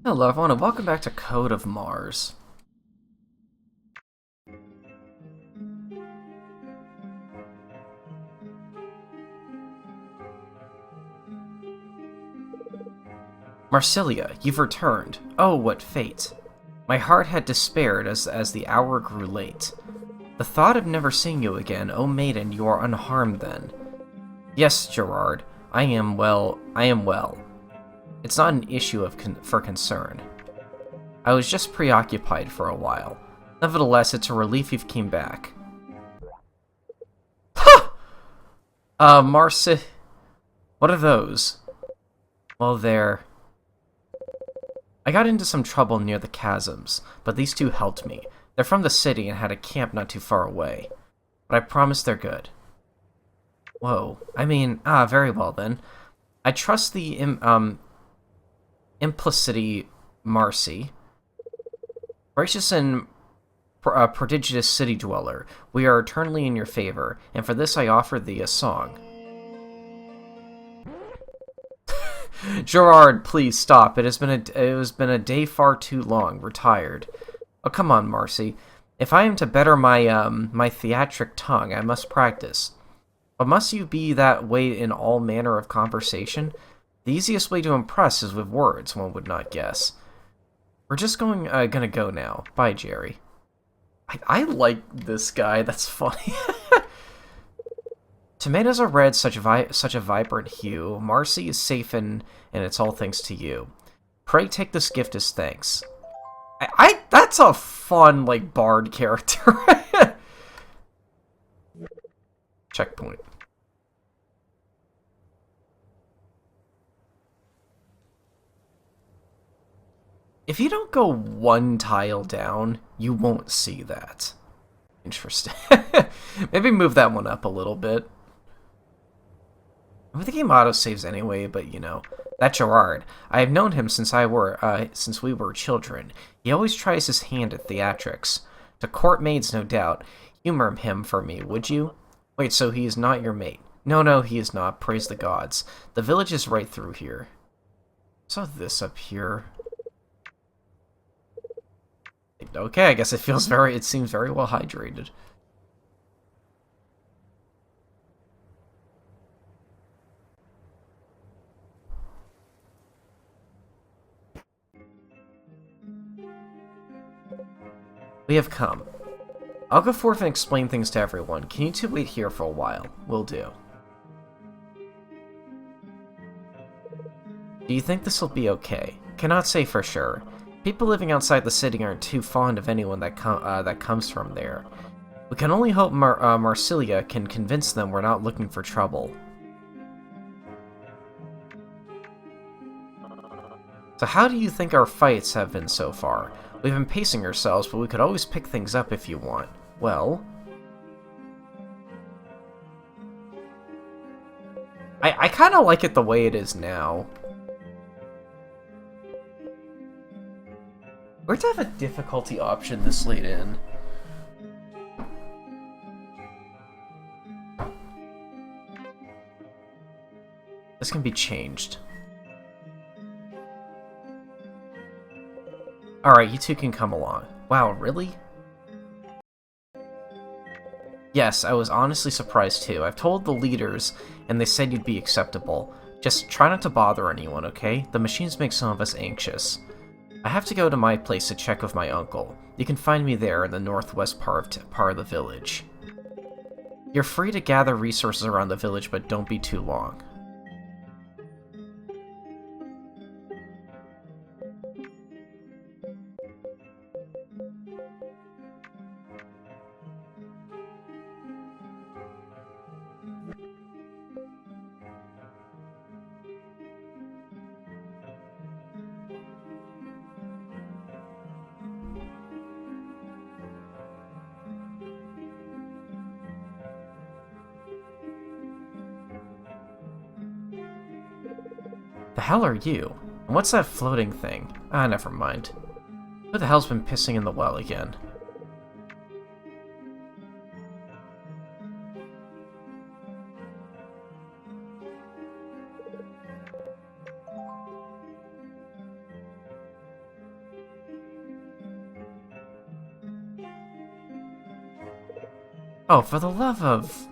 Hello everyone and welcome back to Code of Mars. Marsilia, you've returned. Oh, what fate. My heart had despaired as the hour grew late. The thought of never seeing you again, oh maiden, you are unharmed then. Yes, Gerard, I am well. It's not an issue for concern. I was just preoccupied for a while. Nevertheless, it's a relief you've came back. Marcy, what are those? Well, I got into some trouble near the chasms, but these two helped me. They're from the city and had a camp not too far away. But I promise they're good. Whoa. Very well then. I trust the, implicity Marcy. Gracious and prodigious city dweller, we are eternally in your favor, and for this I offer thee a song. Gerard, please stop. It has been a day far too long. We're tired. Oh, come on, Marcy. If I am to better my theatric tongue, I must practice. But must you be that way in all manner of conversation? The easiest way to impress is with words, one would not guess. We're just gonna go now. Bye, Jerry. I like this guy. That's funny. Tomatoes are red, such a vibrant hue. Marcy is safe and it's all thanks to you. Pray take this gift as thanks. That's a fun, like, bard character. Checkpoint. If you don't go one tile down, you won't see that. Interesting. Maybe move that one up a little bit. I mean, the game autosaves anyway, but you know, that Gerard. I have known him since we were children. He always tries his hand at theatrics. To court maids, no doubt. Humor him for me, would you? Wait, so he is not your mate? No, he is not. Praise the gods. The village is right through here. So this up here. Okay, I guess it seems very well hydrated. We have come. I'll go forth and explain things to everyone. Can you two wait here for a while? Will do. Do you think this will be okay? Cannot say for sure. People living outside the city aren't too fond of anyone that comes from there. We can only hope Marsilia can convince them we're not looking for trouble. So how do you think our fights have been so far? We've been pacing ourselves, but we could always pick things up if you want. Well... I kind of like it the way it is now. Weird to have a difficulty option this late in. This can be changed. Alright, you two can come along. Wow, really? Yes, I was honestly surprised too. I've told the leaders, and they said you'd be acceptable. Just try not to bother anyone, okay? The machines make some of us anxious. I have to go to my place to check with my uncle. You can find me there in the northwest part of the village. You're free to gather resources around the village, but don't be too long. The hell are you? And what's that floating thing? Ah, never mind. Who the hell's been pissing in the well again? Oh, for the love of...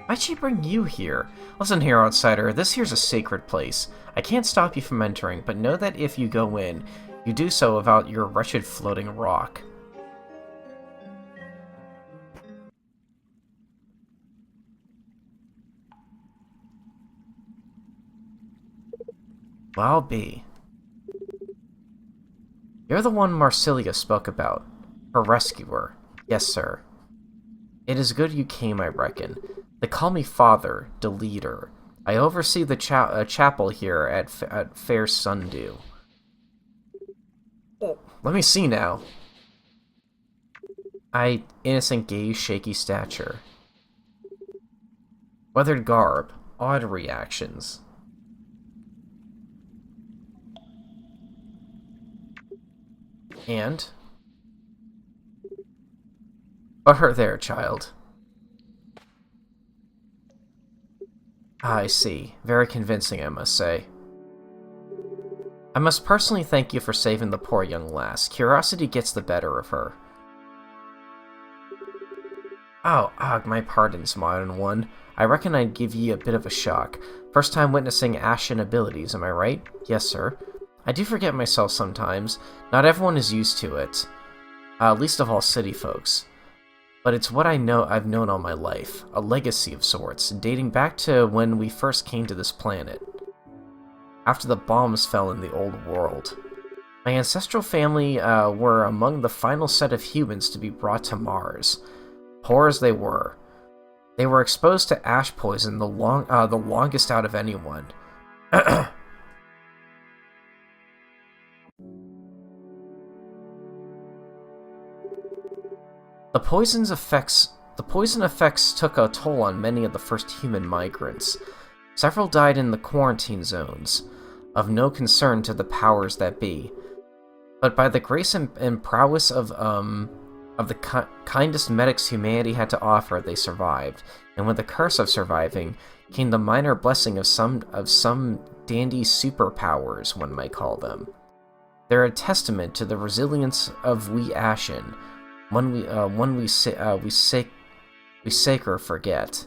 Why'd she bring you here? Listen here, outsider, this here's a sacred place. I can't stop you from entering, but know that if you go in, you do so without your wretched floating rock. Well, I'll be. You're the one Marsilia spoke about. Her rescuer. Yes, sir. It is good you came, I reckon. They call me Father, the Leader. I oversee the chapel here at Fair Sundew. Let me see now. Innocent gaze, shaky stature. Weathered garb, odd reactions. And? Put her there, child. I see. Very convincing, I must say. I must personally thank you for saving the poor young lass. Curiosity gets the better of her. Oh, my pardons, modern one. I reckon I'd give ye a bit of a shock. First time witnessing ashen abilities, am I right? Yes, sir. I do forget myself sometimes. Not everyone is used to it. Least of all city folks. But it's what I've known all my life. A legacy of sorts, dating back to when we first came to this planet. After the bombs fell in the old world. My ancestral family were among the final set of humans to be brought to Mars. Poor as they were exposed to ash poison the longest out of anyone. The poison effects took a toll on many of the first human migrants. Several died in the quarantine zones, of no concern to the powers that be. But by the grace and prowess of the kindest medics humanity had to offer, they survived. And with the curse of surviving came the minor blessing of some dandy superpowers, one might call them. They're a testament to the resilience of we Ashen. One we sake or forget.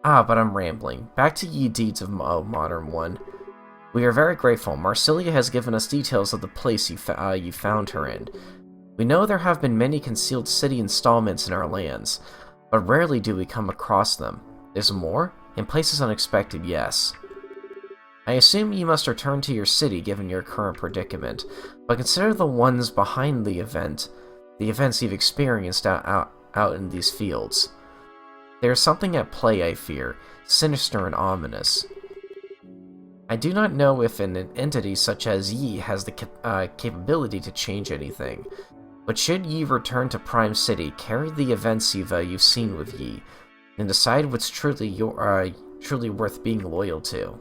But I'm rambling. Back to ye deeds of modern one. We are very grateful. Marsilia has given us details of the place you found her in. We know there have been many concealed city installments in our lands, but rarely do we come across them. There's more? In places unexpected, yes. I assume you must return to your city given your current predicament, but consider the ones behind the events you've experienced out in these fields. There is something at play, I fear, sinister and ominous. I do not know if an entity such as ye has the capability to change anything, but should ye return to Prime City, carry the events you've seen with ye, and decide what's truly worth being loyal to.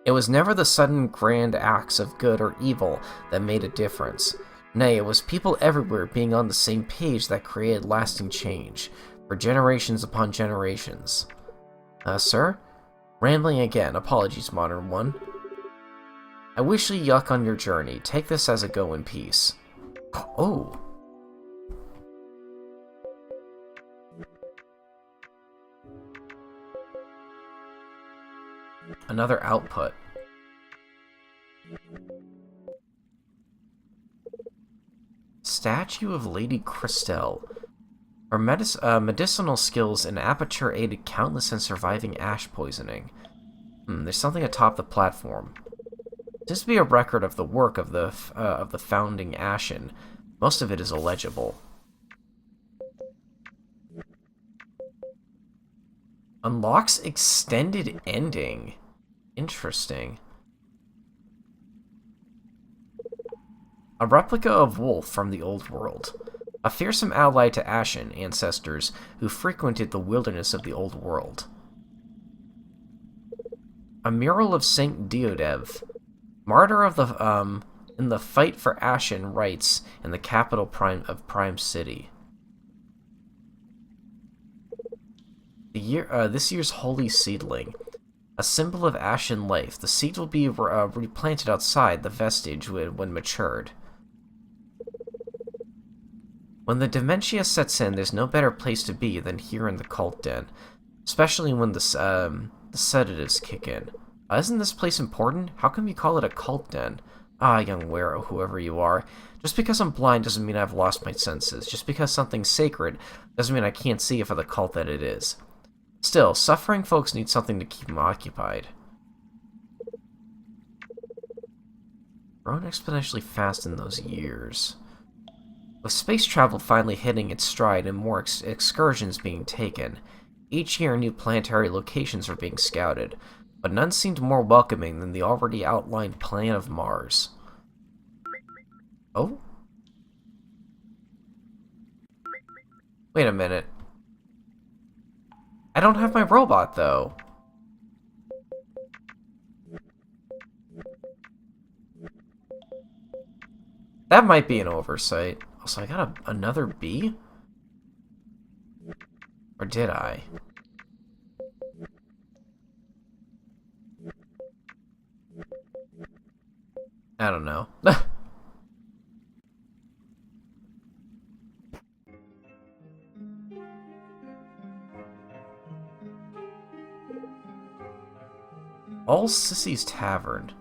It was never the sudden grand acts of good or evil that made a difference. Nay, it was people everywhere being on the same page that created lasting change, for generations upon generations. Sir? Rambling again, apologies, modern one. I wish you luck on your journey. Take this as a go in peace. Oh! Another output. Statue of Lady Christelle. Her medicinal skills in Aperture aided countless in surviving ash poisoning. There's something atop the platform. This to be a record of the work of the founding Ashen. Most of it is illegible. Unlocks extended ending. Interesting. A replica of Wolf from the old world. A fearsome ally to Ashen ancestors who frequented the wilderness of the old world. A mural of Saint Deodev, martyr of the in the fight for Ashen rights in the capital of Prime City. This year's holy seedling, a symbol of Ashen life. The seed will be replanted outside the vestige when matured. When the dementia sets in, there's no better place to be than here in the cult den. Especially when the sedatives kick in. Isn't this place important? How come you call it a cult den? Ah, young Wero, whoever you are. Just because I'm blind doesn't mean I've lost my senses. Just because something's sacred doesn't mean I can't see it for the cult that it is. Still, suffering folks need something to keep them occupied. Grown exponentially fast in those years. With space travel finally hitting its stride and more excursions being taken, each year new planetary locations are being scouted, but none seemed more welcoming than the already outlined plan of Mars. Oh? Wait a minute. I don't have my robot, though. That might be an oversight. Also, I got another bee? Or did I? I don't know. All Sissy's Tavern.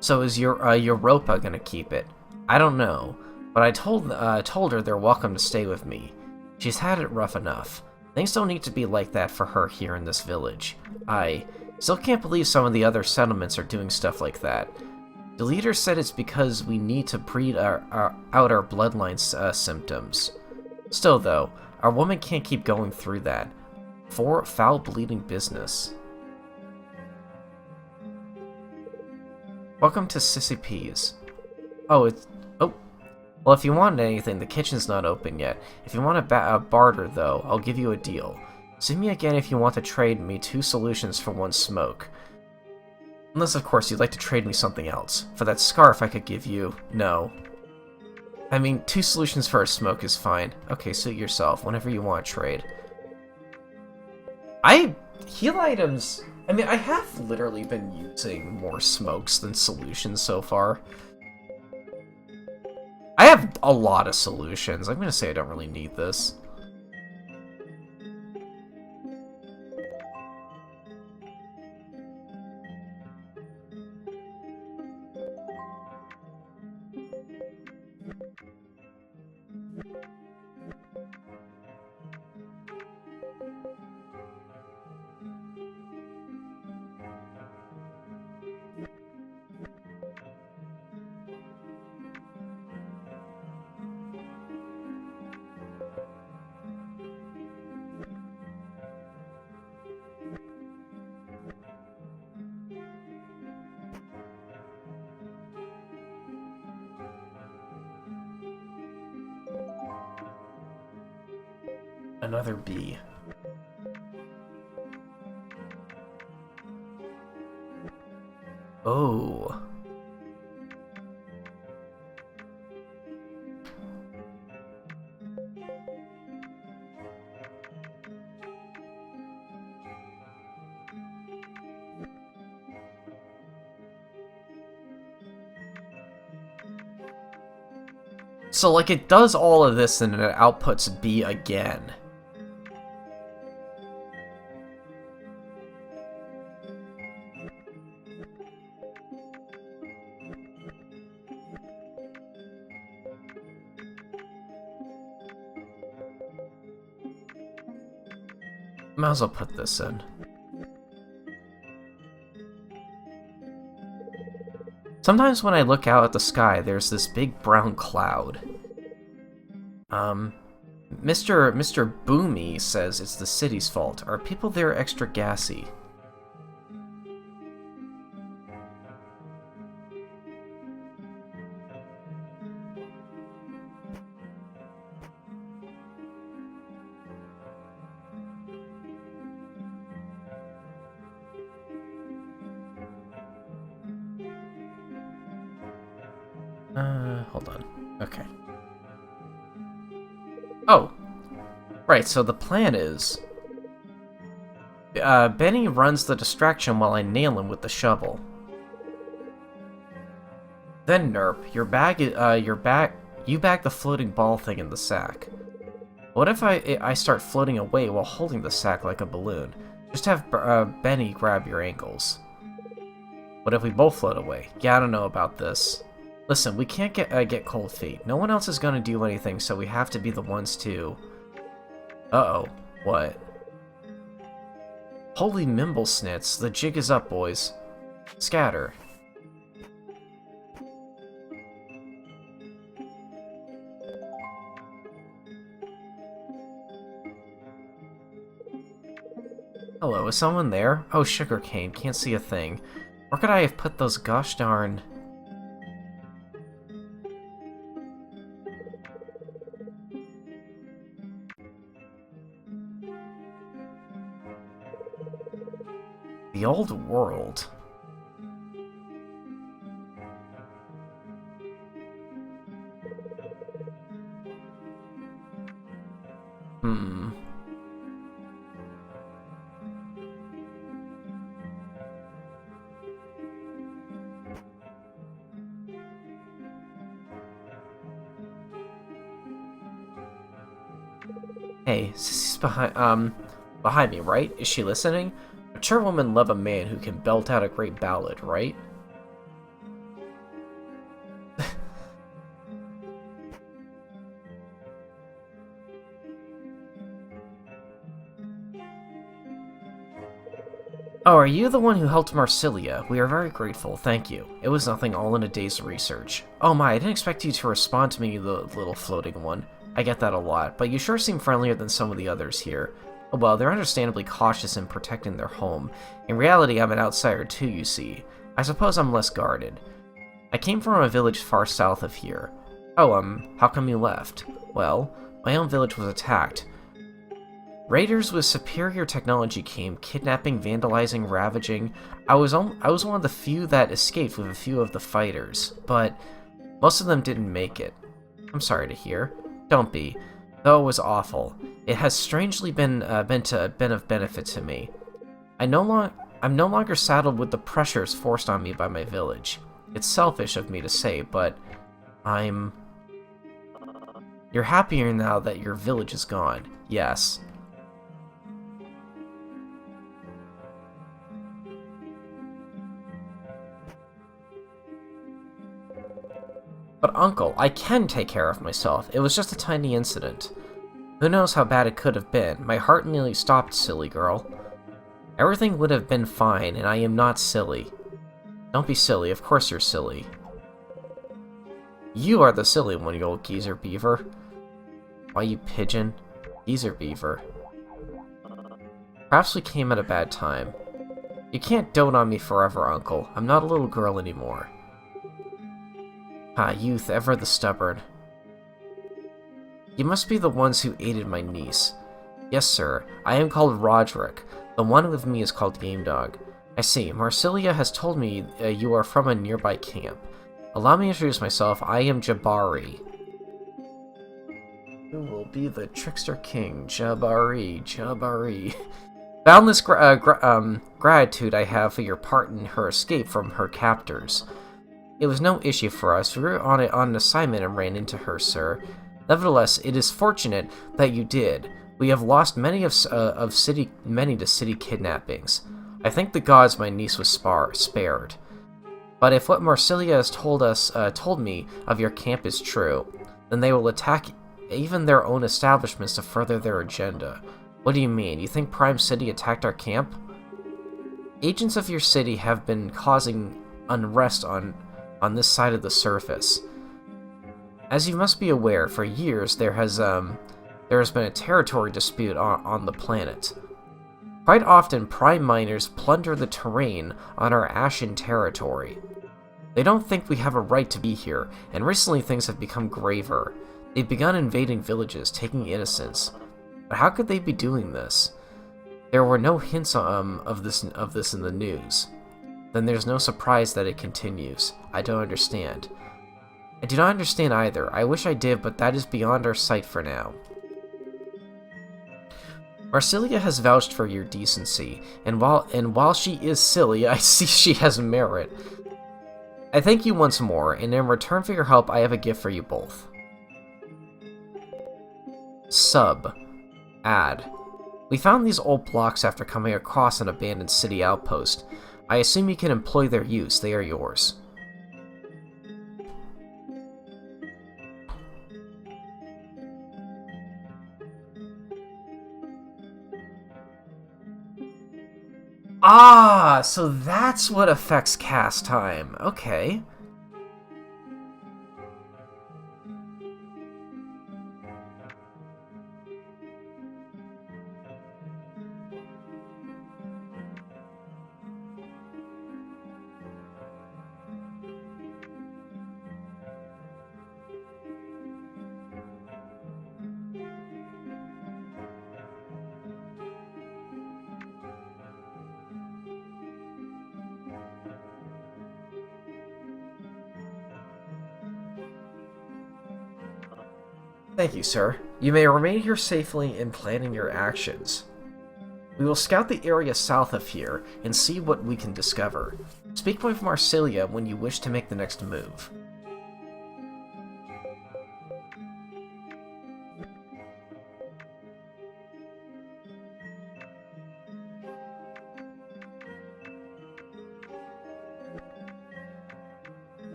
So is your Europa gonna keep it? I don't know, but I told her they're welcome to stay with me. She's had it rough enough. Things don't need to be like that for her here in this village. I still can't believe some of the other settlements are doing stuff like that. The leader said it's because we need to breed out our bloodline's symptoms. Still, though, our woman can't keep going through that. For foul bleeding business. Welcome to Sissy P's. Oh, it's... Oh. Well, if you want anything, the kitchen's not open yet. If you want a barter, though, I'll give you a deal. See me again if you want to trade me 2 solutions for 1 smoke. Unless, of course, you'd like to trade me something else. For that scarf, I could give you... No. I mean, 2 solutions for a smoke is fine. Okay, suit yourself, whenever you want to trade. Heal items... I mean, I have literally been using more smokes than solutions so far. I have a lot of solutions. I'm gonna say I don't really need this. Another bee. Oh. So, like, it does all of this and it outputs B again. Might as well put this in. Sometimes when I look out at the sky, there's this big brown cloud. Mr. Boomy says it's the city's fault. Are people there extra gassy? Hold on. Okay. Oh! Right, so the plan is... Benny runs the distraction while I nail him with the shovel. Then Nerp, you bag the floating ball thing in the sack. What if I start floating away while holding the sack like a balloon? Just have Benny grab your ankles. What if we both float away? Yeah, I don't know about this. Listen, we can't get cold feet. No one else is gonna do anything, so we have to be the ones to... Uh-oh. What? Holy mimble snits, the jig is up, boys. Scatter. Hello, is someone there? Oh, sugarcane, can't see a thing. Where could I have put those gosh darn... The old world. Hey, Sissy's behind me, right? Is she listening? Mature women love a man who can belt out a great ballad, right? Oh, are you the one who helped Marsilia? We are very grateful, thank you. It was nothing, all in a day's research. Oh my, I didn't expect you to respond to me, the little floating one. I get that a lot, but you sure seem friendlier than some of the others here. Oh well, they're understandably cautious in protecting their home. In reality, I'm an outsider too, you see. I suppose I'm less guarded. I came from a village far south of here. Oh, how come you left? Well, my own village was attacked. Raiders with superior technology came, kidnapping, vandalizing, ravaging. I was one of the few that escaped with a few of the fighters, but most of them didn't make it. I'm sorry to hear. Don't be. Though it was awful. It has strangely been of benefit to me. I'm no longer saddled with the pressures forced on me by my village. It's selfish of me to say, but You're happier now that your village is gone. Yes. But Uncle, I can take care of myself. It was just a tiny incident. Who knows how bad it could have been. My heart nearly stopped, silly girl. Everything would have been fine, and I am not silly. Don't be silly, of course you're silly. You are the silly one, you old geezer beaver. Why, you pigeon? Geezer beaver. Perhaps we came at a bad time. You can't dote on me forever, Uncle. I'm not a little girl anymore. Ah, youth, ever the stubborn. You must be the ones who aided my niece. Yes, sir. I am called Roderick. The one with me is called Game Dog. I see. Marsilia has told me you are from a nearby camp. Allow me to introduce myself. I am Jabari. Who will be the trickster king? Jabari, Jabari. Boundless gratitude I have for your part in her escape from her captors. It was no issue for us. We were on an assignment and ran into her, sir. Nevertheless, it is fortunate that you did. We have lost many to city kidnappings. I thank the gods my niece was spared. But if what Marsilia has told me of your camp is true, then they will attack even their own establishments to further their agenda. What do you mean? You think Prime City attacked our camp? Agents of your city have been causing unrest on this side of the surface. As you must be aware, for years there has been a territory dispute on the planet. Quite often, Prime miners plunder the terrain on our Ashen territory. They don't think we have a right to be here, and recently things have become graver. They've begun invading villages, taking innocents. But how could they be doing this? There were no hints of this in the news. Then there's no surprise that it continues. I don't understand. I do not understand either. I wish I did, but that is beyond our sight for now. Marsilia has vouched for your decency, and while she is silly, I see she has merit. I thank you once more, and in return for your help, I have a gift for you both. Sub. Add. We found these old blocks after coming across an abandoned city outpost. I assume you can employ their use. They are yours. Ah, so that's what affects cast time. Okay. Thank you, sir. You may remain here safely in planning your actions. We will scout the area south of here and see what we can discover. Speak with Marsilia when you wish to make the next move.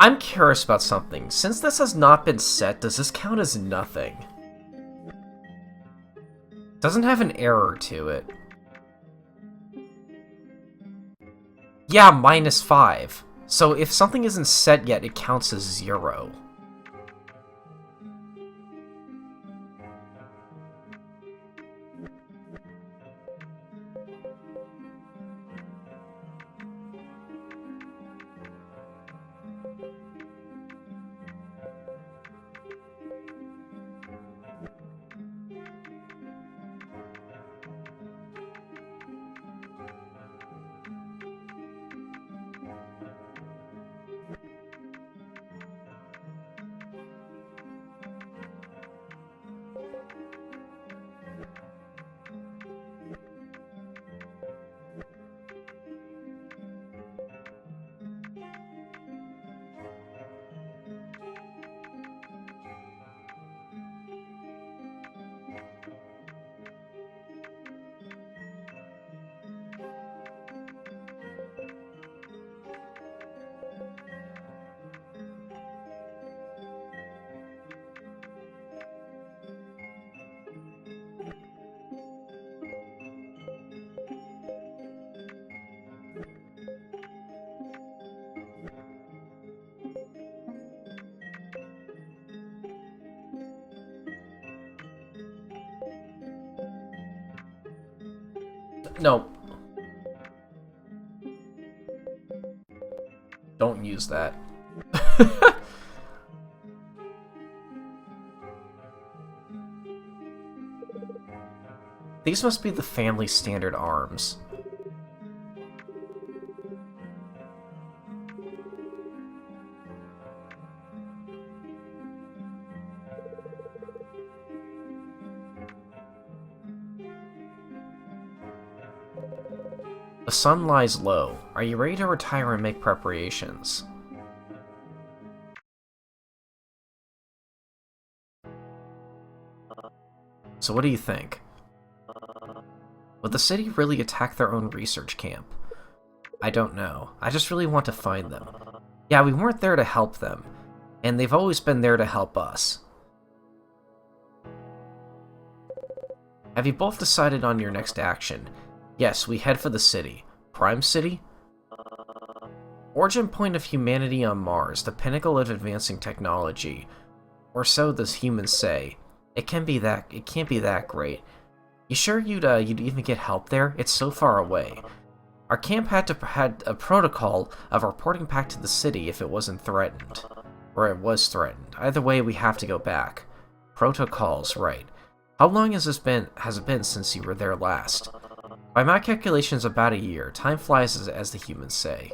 I'm curious about something. Since this has not been set, does this count as nothing? Doesn't have an error to it. Yeah, -5. So if something isn't set yet, it counts as 0. No. Don't use that. These must be the family standard arms. The sun lies low. Are you ready to retire and make preparations? So what do you think? Would the city really attack their own research camp? I don't know. I just really want to find them. Yeah, we weren't there to help them, and they've always been there to help us. Have you both decided on your next action? Yes, we head for the city. Prime City? Origin point of humanity on Mars, the pinnacle of advancing technology. Or so the humans say. It can't be that great. You sure you'd even get help there? It's so far away. Our camp had a protocol of reporting back to the city if it wasn't threatened. Or it was threatened. Either way, we have to go back. Protocols, right. Has it been since you were there last? By my calculations, about a year. Time flies, as the humans say.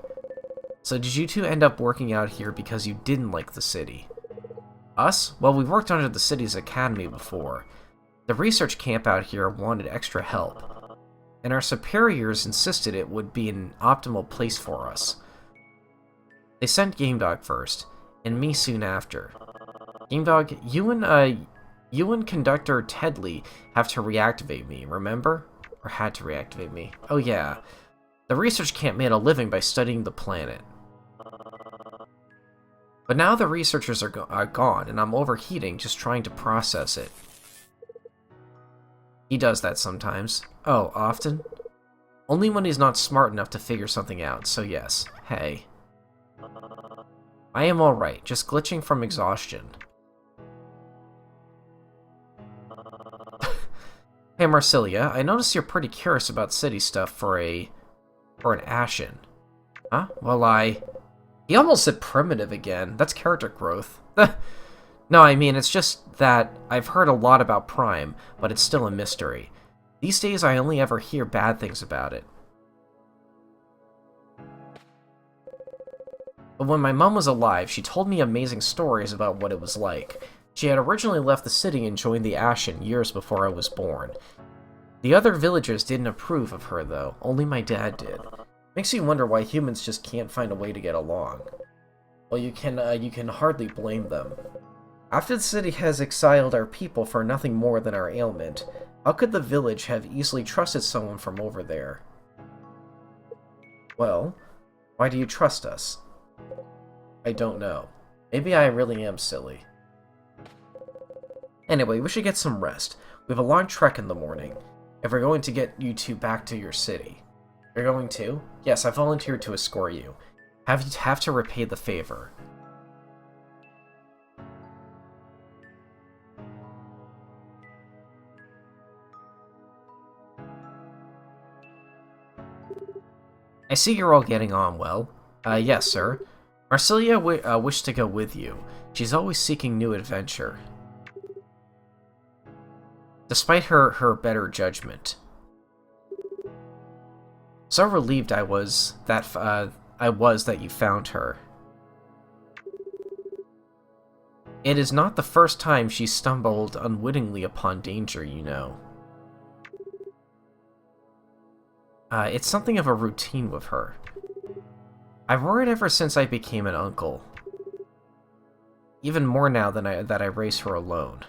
So did you two end up working out here because you didn't like the city? Us? Well, we worked under the city's academy before. The research camp out here wanted extra help, and our superiors insisted it would be an optimal place for us. They sent GameDog first, and me soon after. GameDog, you and Conductor Tedley have to reactivate me, remember? Or had to reactivate me. Oh yeah. The research camp made a living by studying the planet. But now the researchers are gone, and I'm overheating just trying to process it. He does that sometimes. Oh, often? Only when he's not smart enough to figure something out, so yes. Hey. I am alright, just glitching from exhaustion. Hey Marsilia, I notice you're pretty curious about city stuff for an Ashen. Huh? Well, He almost said primitive again. That's character growth. No, I mean, it's just that I've heard a lot about Prime, but it's still a mystery. These days, I only ever hear bad things about it. But when my mom was alive, she told me amazing stories about what it was like. She had originally left the city and joined the Ashen years before I was born. The other villagers didn't approve of her, though. Only my dad did. Makes you wonder why humans just can't find a way to get along. Well, you can hardly blame them. After the city has exiled our people for nothing more than our ailment, how could the village have easily trusted someone from over there? Well, why do you trust us? I don't know. Maybe I really am silly. Anyway, we should get some rest. We have a long trek in the morning, if we're going to get you two back to your city. You're going to? Yes, I volunteered to escort you. Have to repay the favor. I see you're all getting on well. Yes, sir. Marsilia wished to go with you. She's always seeking new adventure. Despite her better judgment. So relieved I was that you found her. It is not the first time she stumbled unwittingly upon danger, you know. It's something of a routine with her. I've worried ever since I became an uncle. Even more now that I raise her alone.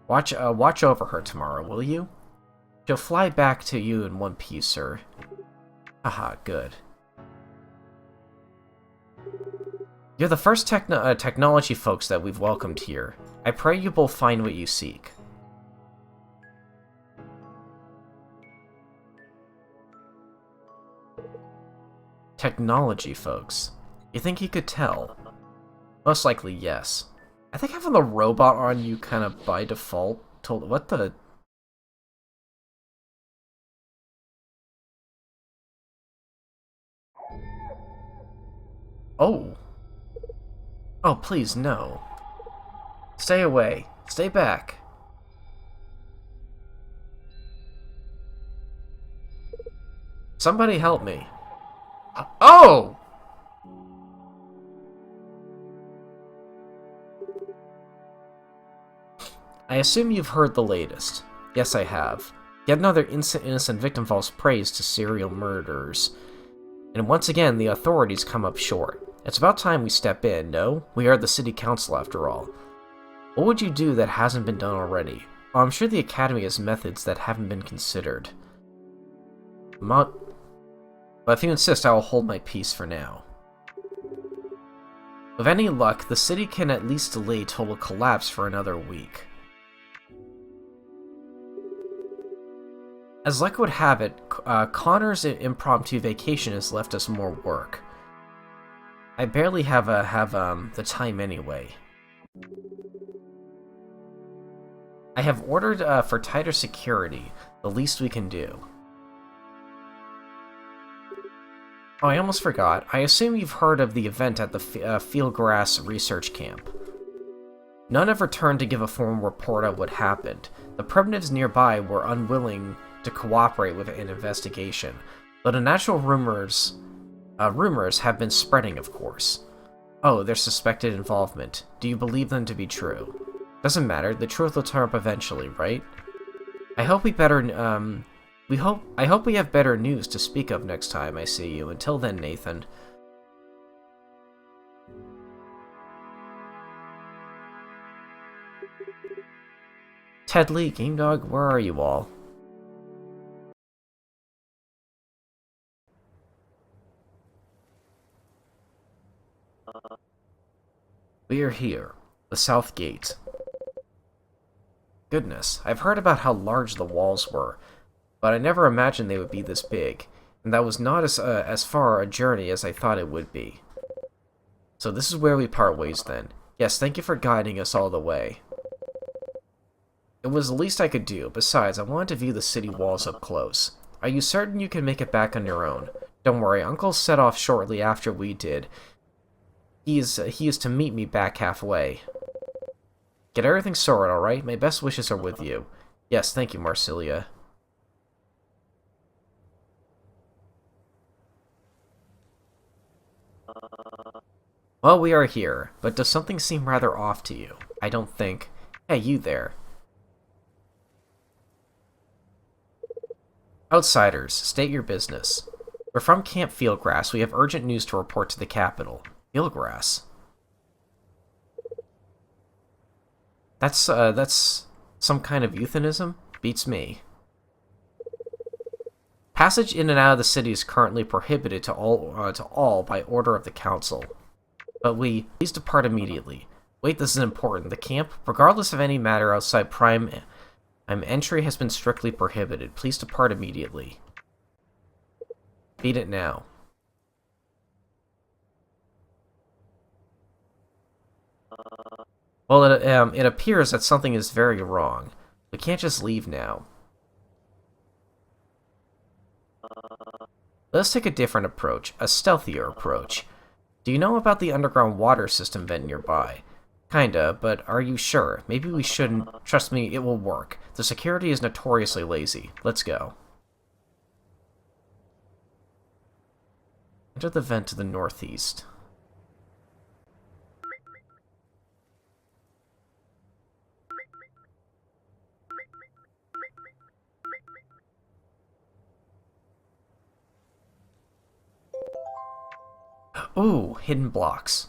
Watch over her tomorrow, will you? She'll fly back to you in one piece, sir. Haha, good. You're the first technology folks that we've welcomed here. I pray you both find what you seek. Technology folks. You think he could tell? Most likely, yes. I think having the robot on you kind of by default told... What the... Oh. Oh, please, no. Stay away. Stay back. Somebody help me. Oh! I assume you've heard the latest. Yes, I have. Yet another innocent victim falls prey to serial murderers. And once again, the authorities come up short. It's about time we step in, no? We are the city council, after all. What would you do that hasn't been done already? Oh, I'm sure the Academy has methods that haven't been considered. But if you insist, I will hold my peace for now. With any luck, the city can at least delay total collapse for another week. As luck would have it, Connor's impromptu vacation has left us more work. I barely have the time anyway. I have ordered for tighter security, the least we can do. Oh, I almost forgot. I assume you've heard of the event at the Fieldgrass Research Camp. None have returned to give a formal report of what happened. The primitives nearby were unwilling to cooperate with an investigation, but the natural rumors Rumors have been spreading, of course. Oh, their suspected involvement. Do you believe them to be true? Doesn't matter, the truth will turn up eventually, right? I hope I hope we have better news to speak of next time I see you. Until then, Nathan. Ted Lee, Game Dog, where are you all? We are here. The South Gate. Goodness, I've heard about how large the walls were, but I never imagined they would be this big, and that was not as far a journey as I thought it would be. So this is where we part ways then. Yes, thank you for guiding us all the way. It was the least I could do. Besides, I wanted to view the city walls up close. Are you certain you can make it back on your own? Don't worry, Uncle set off shortly after we did. He is to meet me back halfway. Get everything sorted, alright? My best wishes are with you. Yes, thank you, Marsilia. Well, we are here, but does something seem rather off to you? I don't think... Hey, you there. Outsiders, state your business. We're from Camp Fieldgrass. We have urgent news to report to the capital. Fieldgrass? That's some kind of euphemism? Beats me. Passage in and out of the city is currently prohibited to all by order of the council. But please depart immediately. Wait, this is important. The camp, regardless of any matter outside prime entry, has been strictly prohibited. Please depart immediately. Beat it now. Well, it appears that something is very wrong. We can't just leave now. Let's take a different approach, a stealthier approach. Do you know about the underground water system vent nearby? Kinda, but are you sure? Maybe we shouldn't. Trust me, it will work. The security is notoriously lazy. Let's go. Enter the vent to the northeast. Ooh, hidden blocks.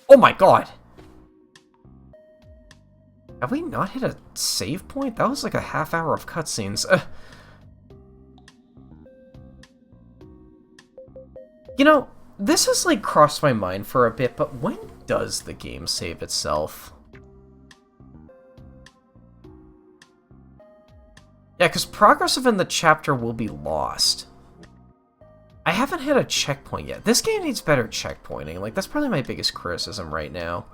Oh my god! Have we not hit a save point? That was like a half hour of cutscenes. You know, this has like crossed my mind for a bit, but when does the game save itself? Yeah, because progress within the chapter will be lost. I haven't hit a checkpoint yet. This game needs better checkpointing. Like, that's probably my biggest criticism right now.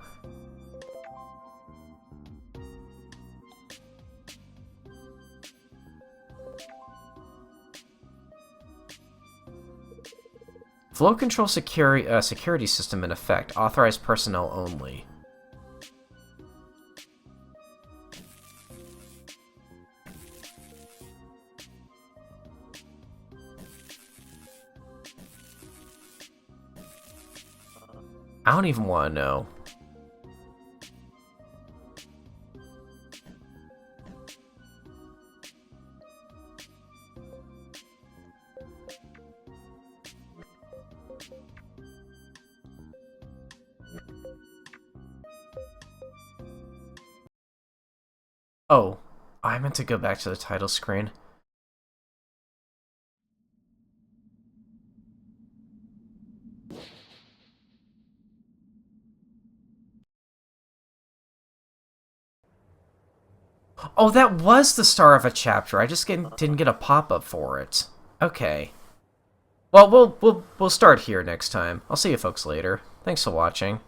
Flow control security system in effect. Authorized personnel only. I don't even want to know. Oh, I meant to go back to the title screen. Oh, that was the start of a chapter. I just didn't get a pop-up for it. Okay. Well, we'll start here next time. I'll see you folks later. Thanks for watching.